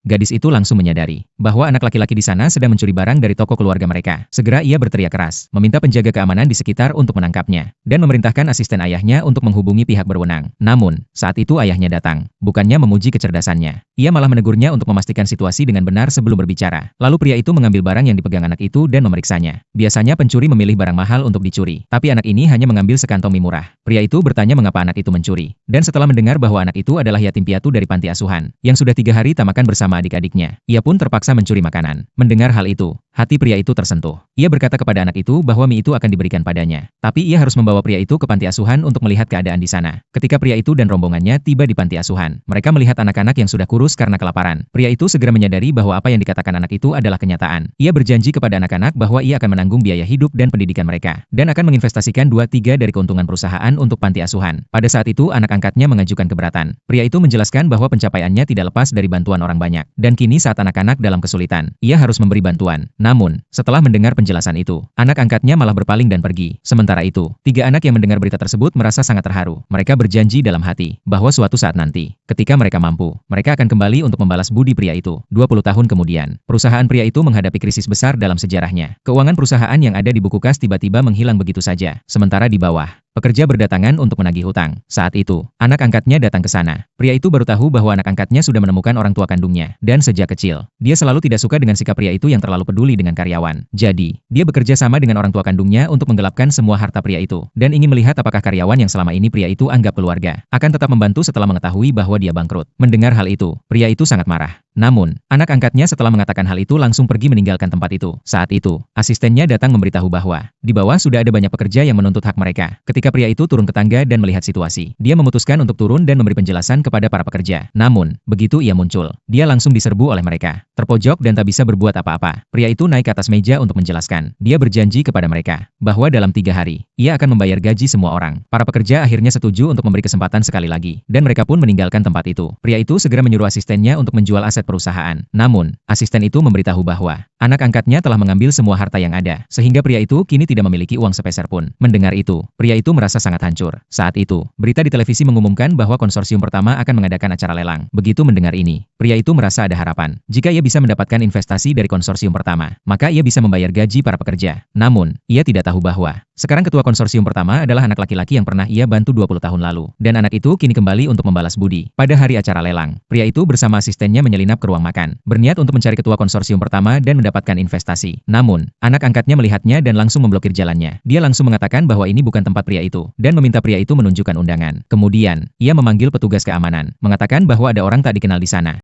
gadis itu langsung menyadari bahwa anak laki-laki di sana sedang mencuri barang dari toko keluarga mereka. Segera ia berteriak keras, meminta penjaga keamanan di sekitar untuk menangkapnya, dan memerintahkan asisten ayahnya untuk menghubungi pihak berwenang. Namun, saat itu ayahnya datang, bukannya memuji kecerdasannya. Ia malah menegurnya untuk memastikan situasi dengan benar sebelum berbicara. Lalu pria itu mengambil barang yang dipegang anak itu dan memeriksanya. Biasanya pencuri memilih barang mahal untuk dicuri, tapi anak ini hanya mengambil sekantong mie murah. Pria itu bertanya mengapa anak itu mencuri, dan setelah mendengar bahwa anak itu adalah yatim piatu dari panti asuhan, yang sudah 3 hari tak makan bersama adik-adiknya, ia pun terpaksa mencuri makanan. Mendengar hal itu, hati pria itu tersentuh. Ia berkata kepada anak itu bahwa mie itu akan diberikan padanya, tapi ia harus membawa pria itu ke panti asuhan untuk melihat keadaan di sana. Ketika pria itu dan rombongannya tiba di panti asuhan, mereka melihat anak-anak yang sudah kurus karena kelaparan. Pria itu segera menyadari bahwa apa yang dikatakan anak itu adalah kenyataan. Ia berjanji kepada anak-anak bahwa ia akan menanggung biaya hidup dan pendidikan mereka, dan akan menginvestasikan 2/3 dari keuntungan perusahaan untuk panti asuhan. Pada saat itu anak angkatnya mengajukan keberatan. Pria itu menjelaskan bahwa pencapaiannya tidak lepas dari bantuan orang banyak, dan kini saat anak-anak dalam kesulitan, ia harus memberi bantuan. Namun, setelah mendengar penjelasan itu, anak angkatnya malah berpaling dan pergi. Sementara itu, 3 anak yang mendengar berita tersebut merasa sangat terharu. Mereka berjanji dalam hati bahwa suatu saat nanti, ketika mereka mampu, mereka akan kembali untuk membalas budi pria itu. 20 tahun kemudian, perusahaan pria itu menghadapi krisis besar dalam sejarahnya. Keuangan perusahaan yang ada di buku kas tiba-tiba menghilang begitu saja. Sementara di bawah, pekerja berdatangan untuk menagih hutang. Saat itu, anak angkatnya datang ke sana. Pria itu baru tahu bahwa anak angkatnya sudah menemukan orang tua kandungnya, dan sejak kecil, dia selalu tidak suka dengan sikap pria itu yang terlalu peduli dengan karyawan. Jadi, dia bekerja sama dengan orang tua kandungnya untuk menggelapkan semua harta pria itu, dan ingin melihat apakah karyawan yang selama ini pria itu anggap keluarga, akan tetap membantu setelah mengetahui bahwa dia bangkrut. Mendengar hal itu, pria itu sangat marah. Namun, anak angkatnya setelah mengatakan hal itu langsung pergi meninggalkan tempat itu. Saat itu, asistennya datang memberitahu bahwa di bawah sudah ada banyak pekerja yang menuntut hak mereka. Ketika pria itu turun ke tangga dan melihat situasi, dia memutuskan untuk turun dan memberi penjelasan kepada para pekerja. Namun, begitu ia muncul, dia langsung diserbu oleh mereka. Terpojok dan tak bisa berbuat apa-apa. Pria itu naik ke atas meja untuk menjelaskan. Dia berjanji kepada mereka bahwa dalam 3 hari, ia akan membayar gaji semua orang. Para pekerja akhirnya setuju untuk memberi kesempatan sekali lagi, dan mereka pun meninggalkan tempat itu. Pria itu segera menyuruh asistennya untuk menjual aset perusahaan. Namun, asisten itu memberitahu bahwa anak angkatnya telah mengambil semua harta yang ada, sehingga pria itu kini tidak memiliki uang sepeser pun. Mendengar itu, pria itu merasa sangat hancur. Saat itu, berita di televisi mengumumkan bahwa konsorsium pertama akan mengadakan acara lelang. Begitu mendengar ini, pria itu merasa ada harapan. Jika ia bisa mendapatkan investasi dari konsorsium pertama, maka ia bisa membayar gaji para pekerja. Namun, ia tidak tahu bahwa sekarang ketua konsorsium pertama adalah anak laki-laki yang pernah ia bantu 20 tahun lalu. Dan anak itu kini kembali untuk membalas budi. Pada hari acara lelang, pria itu bersama asistennya menyelinap ke ruang makan, berniat untuk mencari ketua konsorsium pertama dan mendapatkan investasi. Namun, anak angkatnya melihatnya dan langsung memblokir jalannya. Dia langsung mengatakan bahwa ini bukan tempat pria itu, dan meminta pria itu menunjukkan undangan. Kemudian, ia memanggil petugas keamanan, mengatakan bahwa ada orang tak dikenal di sana.